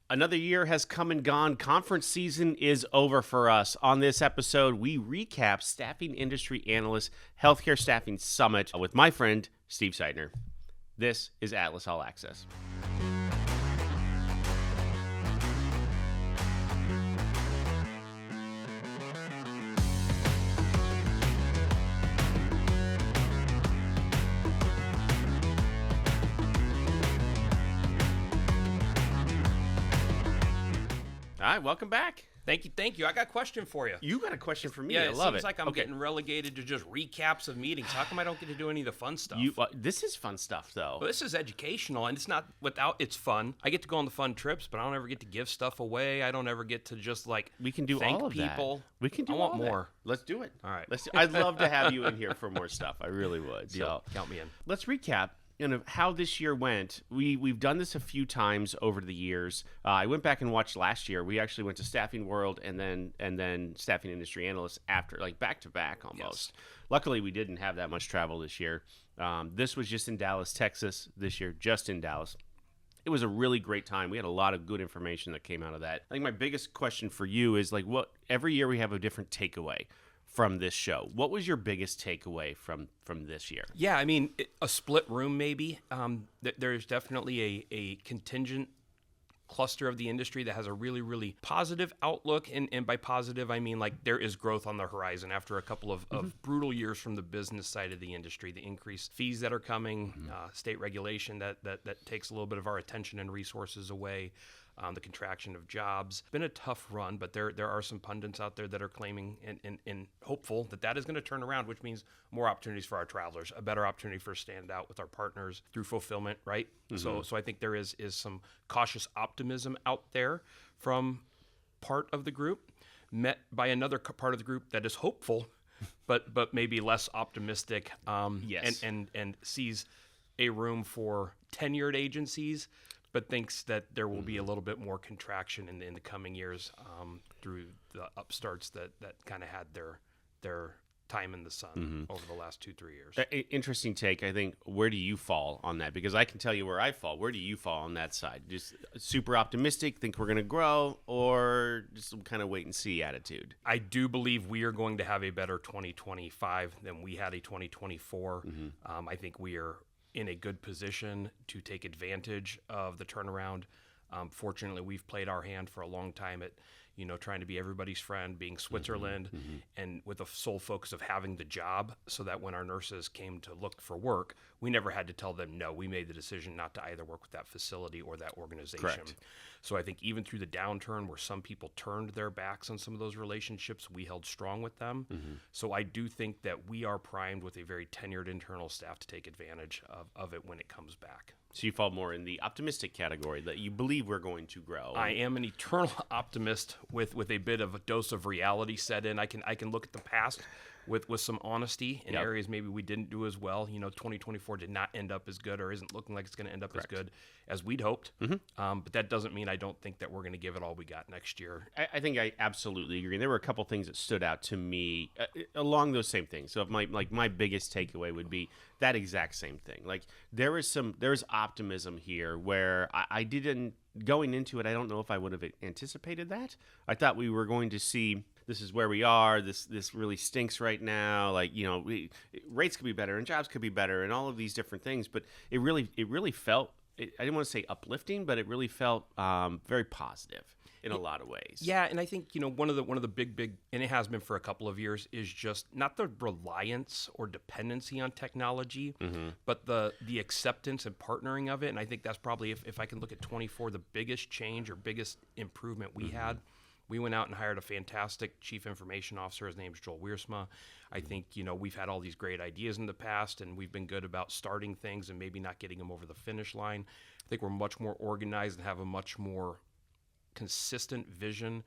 Another year has come and gone. Conference season is over for us. On this episode, we recap Staffing Industry Analyst Healthcare Staffing Summit with my friend, Steve Seitner. This is Atlas All Access. All right, welcome back. Thank you. I got a question for you. You got a question for me. Yeah, I love it. Seems like I'm getting relegated to just recaps of meetings. How come I don't get to do any of the fun stuff? This is fun stuff, though. Well, this is educational, and it's not it's fun. I get to go on the fun trips, but I don't ever get to give stuff away. I don't ever get to just we can do thank all of people. That. We can do I want all more. That. Let's do it. All right. I'd love to have you in here for more stuff. I really would. Deal. So Count me in. let's recap. How this year went. We've done this a few times over the years. I went back and watched last year. We actually went to Staffing World and then Staffing Industry Analysts after, like back to back almost. Yes. Luckily, we didn't have that much travel this year. This was just in Dallas, Texas this year, just in Dallas. It was a really great time. We had a lot of good information that came out of that. I think my biggest question for you is every year we have a different takeaway from this show. What was your biggest takeaway from this year? Yeah, I mean, a split room maybe. There's definitely a contingent cluster of the industry that has a really, really positive outlook. And by positive, I mean there is growth on the horizon after a couple of brutal years from the business side of the industry. The increased fees that are coming, state regulation that takes a little bit of our attention and resources away. The contraction of jobs. It's been a tough run, but there are some pundits out there that are claiming and hopeful that is going to turn around, which means more opportunities for our travelers, a better opportunity for us to stand out with our partners through fulfillment, right? Mm-hmm. So I think there is some cautious optimism out there from part of the group, met by another part of the group that is hopeful, but maybe less optimistic. Yes. And sees a room for tenured agencies, but thinks that there will be a little bit more contraction in the coming years through the upstarts that kind of had their time in the sun over the last 2-3 years. Interesting take. I think, where do you fall on that? Because I can tell you where I fall. Where do you fall on that side? Just super optimistic, think we're going to grow, or just some kind of wait and see attitude? I do believe we are going to have a better 2025 than we had a 2024. I think we are in a good position to take advantage of the turnaround. Fortunately, we've played our hand for a long time at, trying to be everybody's friend, being Switzerland, and with the sole focus of having the job, so that when our nurses came to look for work, we never had to tell them no. We made the decision not to either work with that facility or that organization. Correct. So I think even through the downturn where some people turned their backs on some of those relationships, we held strong with them. So I do think that we are primed with a very tenured internal staff to take advantage of it when it comes back. So you fall more in the optimistic category, that you believe we're going to grow. I am an eternal optimist with a bit of a dose of reality set in. I can look at the past with some honesty in areas maybe we didn't do as well. 2024 did not end up as good, or isn't looking like it's going to end up as good as we'd hoped. But that doesn't mean I don't think that we're going to give it all we got next year. I think I absolutely agree. There were a couple things that stood out to me along those same things. So my biggest takeaway would be that exact same thing. There is optimism here where I didn't, going into it, I don't know if I would have anticipated that. I thought we were going to see, this is where we are, this really stinks right now, rates could be better and jobs could be better and all of these different things, but it really felt, I didn't want to say uplifting, but it really felt very positive in a lot of ways. Yeah, and I think one of the big, and it has been for a couple of years, is just not the reliance or dependency on technology, but the acceptance and partnering of it. And I think that's probably, if I can look at 24, the biggest change or biggest improvement we had. We went out and hired a fantastic chief information officer. His name's Joel Wiersma. I think, we've had all these great ideas in the past, and we've been good about starting things and maybe not getting them over the finish line. I think we're much more organized and have a much more consistent vision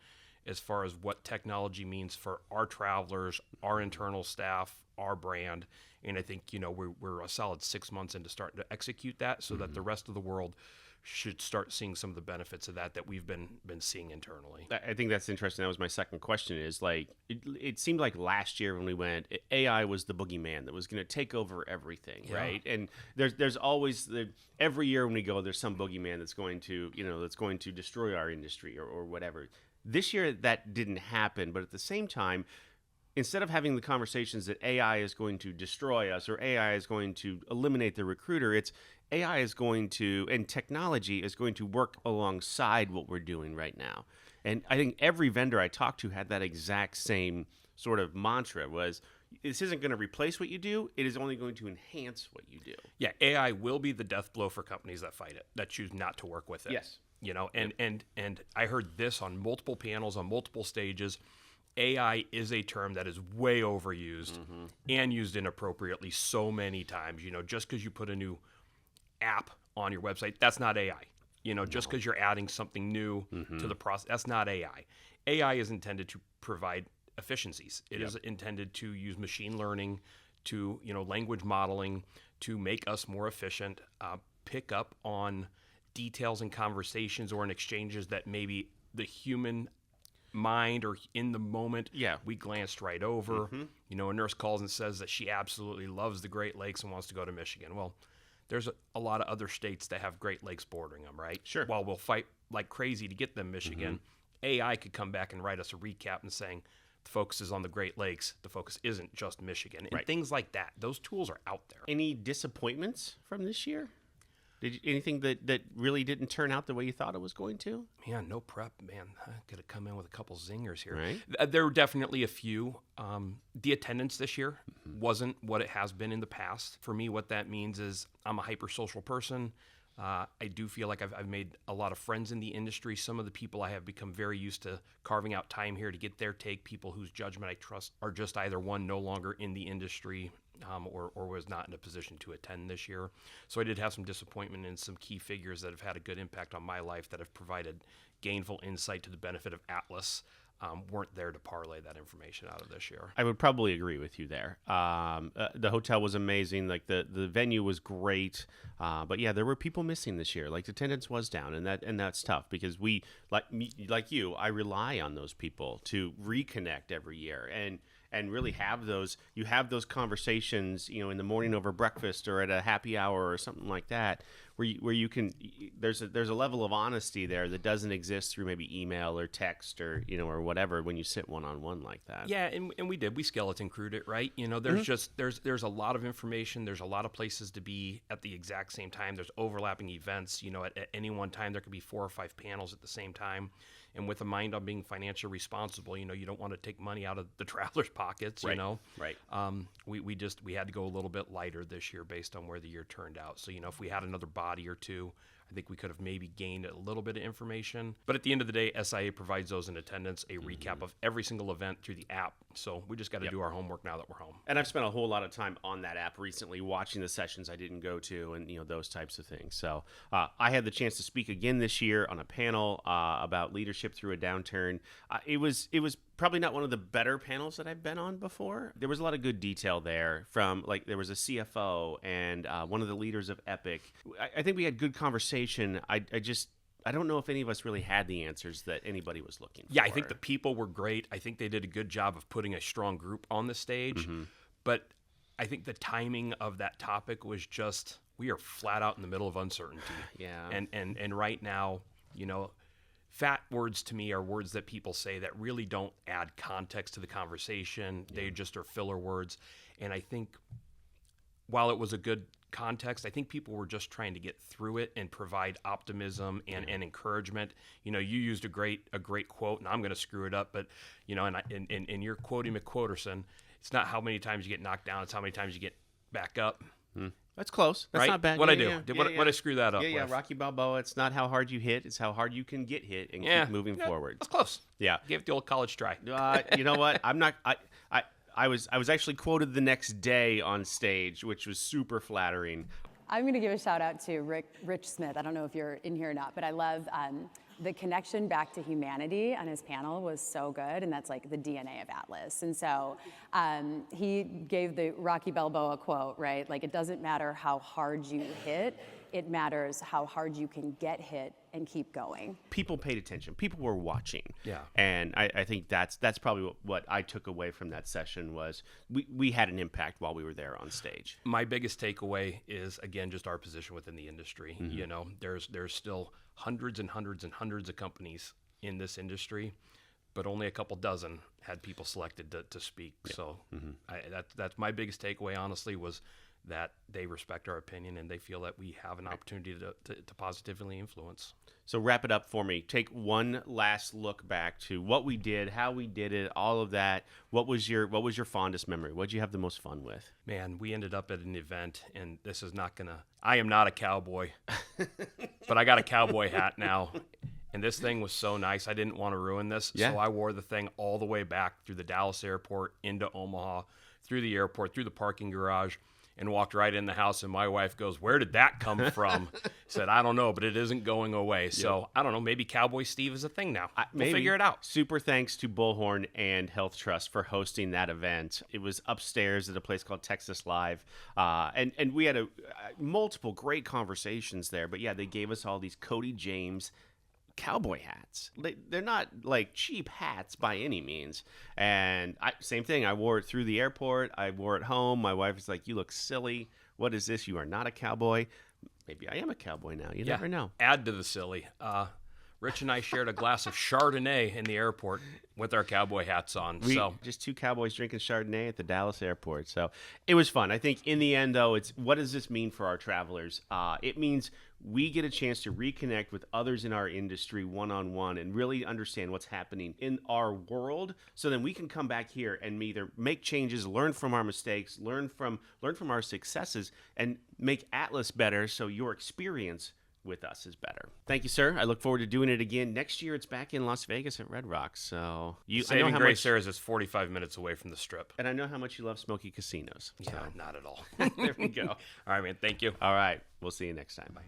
as far as what technology means for our travelers, our internal staff, our brand. And I think, we're a solid 6 months into starting to execute that so that the rest of the world should start seeing some of the benefits of that we've been seeing internally. I think that's interesting. That was my second question is like, it seemed like last year when we went, AI was the boogeyman that was going to take over everything, right? And there's always, every year when we go, there's some boogeyman that's going to, that's going to destroy our industry or whatever. This year that didn't happen, but at the same time, instead of having the conversations that AI is going to destroy us or AI is going to eliminate the recruiter, it's AI is going to, and technology is going to work alongside what we're doing right now. And I think every vendor I talked to had that exact same sort of mantra was, this isn't going to replace what you do. It is only going to enhance what you do. Yeah, AI will be the death blow for companies that fight it, that choose not to work with it. Yes. And I heard this on multiple panels, on multiple stages. AI is a term that is way overused and used inappropriately so many times. Just because you put a new app on your website, that's not AI. Just because you're adding something new to the process, that's not AI. AI is intended to provide efficiencies. It is intended to use machine learning, to language modeling, to make us more efficient, pick up on details in conversations or in exchanges that maybe the human mind or in the moment we glanced right over. A nurse calls and says that she absolutely loves the Great Lakes and wants to go to Michigan. Well, there's a lot of other states that have Great Lakes bordering them, right? Sure. While we'll fight like crazy to get them Michigan, AI could come back and write us a recap and saying the focus is on the Great Lakes. The focus isn't just Michigan. And things like that. Those tools are out there. Any disappointments from this year? Anything that really didn't turn out the way you thought it was going to? Man, no prep, man. I gotta come in with a couple zingers here. Right. There were definitely a few. The attendance this year wasn't what it has been in the past. For me, what that means is I'm a hyper-social person. I do feel like I've made a lot of friends in the industry. Some of the people I have become very used to carving out time here to get their take, people whose judgment I trust are just either one, no longer in the industry, or was not in a position to attend this year. So I did have some disappointment in some key figures that have had a good impact on my life that have provided gainful insight to the benefit of Atlas. Weren't there to parlay that information out of this year. I would probably agree with you there. The hotel was amazing. Like the venue was great. But yeah, there were people missing this year. Like attendance was down, and that's tough because we, like you, I rely on those people to reconnect every year and really have those conversations, in the morning over breakfast or at a happy hour or something like that, where you can, there's a level of honesty there that doesn't exist through maybe email or text or or whatever when you sit one-on-one like that. Yeah, and we skeleton crewed it, right? There's a lot of information. There's a lot of places to be at the exact same time. There's overlapping events. At any one time there could be 4 or 5 panels at the same time. And with a mind on being financially responsible, you don't want to take money out of the travelers' pockets, Right. Right. We had to go a little bit lighter this year based on where the year turned out. So, if we had another body or two, I think we could have maybe gained a little bit of information. But at the end of the day, SIA provides those in attendance, a recap of every single event through the app. So we just got to do our homework now that we're home. And I've spent a whole lot of time on that app recently, watching the sessions I didn't go to, and those types of things. So I had the chance to speak again this year on a panel about leadership through a downturn. It was probably not one of the better panels that I've been on before. There was a lot of good detail there from, there was a CFO and one of the leaders of Epic. I think we had good conversation. I don't know if any of us really had the answers that anybody was looking for. Yeah, I think the people were great. I think they did a good job of putting a strong group on the stage. But I think the timing of that topic was just, we are flat out in the middle of uncertainty. Yeah. And right now, fat words to me are words that people say that really don't add context to the conversation. They just are filler words. And I think while it was a good context, I think people were just trying to get through it and provide optimism and encouragement. You used a great quote, and I'm going to screw it up, but and you're quoting McQuoterson. It's not how many times you get knocked down; it's how many times you get back up. That's close. That's right? not bad. What Yeah, I do? yeah, What I screw that up? Yeah, with? Rocky Balboa. It's not how hard you hit; it's how hard you can get hit and keep moving forward. That's close. Yeah. Gave it the old college try. You know what? I'm not. I was actually quoted the next day on stage, which was super flattering. I'm going to give a shout out to Rich Smith. I don't know if you're in here or not, but I love the connection back to humanity on his panel was so good, and that's like the DNA of Atlas. And so he gave the Rocky Balboa quote, right? Like, it doesn't matter how hard you hit, it matters how hard you can get hit and keep going. People paid attention. People were watching. Yeah. And I think that's probably what I took away from that session was we had an impact while we were there on stage. My biggest takeaway is, again, just our position within the industry. You know, there's still hundreds and hundreds and hundreds of companies in this industry, but only a couple dozen had people selected to speak. Yeah. So that's my biggest takeaway, honestly, was that they respect our opinion and they feel that we have an opportunity to positively influence. So wrap it up for me. Take one last look back to what we did, how we did it, all of that. What was your fondest memory? What did you have the most fun with? Man, we ended up at an event, and this is not gonna. I am not a cowboy, but I got a cowboy hat now. And this thing was so nice, I didn't want to ruin this. Yeah. So I wore the thing all the way back through the Dallas airport, into Omaha, through the airport, through the parking garage, and walked right in the house. And my wife goes, "Where did that come from?" Said, "I don't know, but it isn't going away." So I don't know, maybe Cowboy Steve is a thing now. We'll figure it out. Super thanks to Bullhorn and Health Trust for hosting that event. It was upstairs at a place called Texas Live. And we had multiple great conversations there. But yeah, they gave us all these Cody James cowboy hats. They're not like cheap hats by any means. And same thing. I wore it through the airport. I wore it home. My wife was like, "You look silly. What is this? You are not a cowboy." Maybe I am a cowboy now. You never know. Add to the silly. Rich and I shared a glass of Chardonnay in the airport with our cowboy hats on. Just two cowboys drinking Chardonnay at the Dallas airport. So it was fun. I think in the end, though, it's what does this mean for our travelers? It means we get a chance to reconnect with others in our industry one-on-one and really understand what's happening in our world, so then we can come back here and either make changes, learn from our mistakes, learn from our successes, and make Atlas better so your experience with us is better. Thank you, sir. I look forward to doing it again. Next year, it's back in Las Vegas at Red Rocks. So Saving Grace there is 45 minutes away from the Strip. And I know how much you love smoky casinos. Yeah, not at all. There we go. All right, man. Thank you. All right. We'll see you next time. Bye.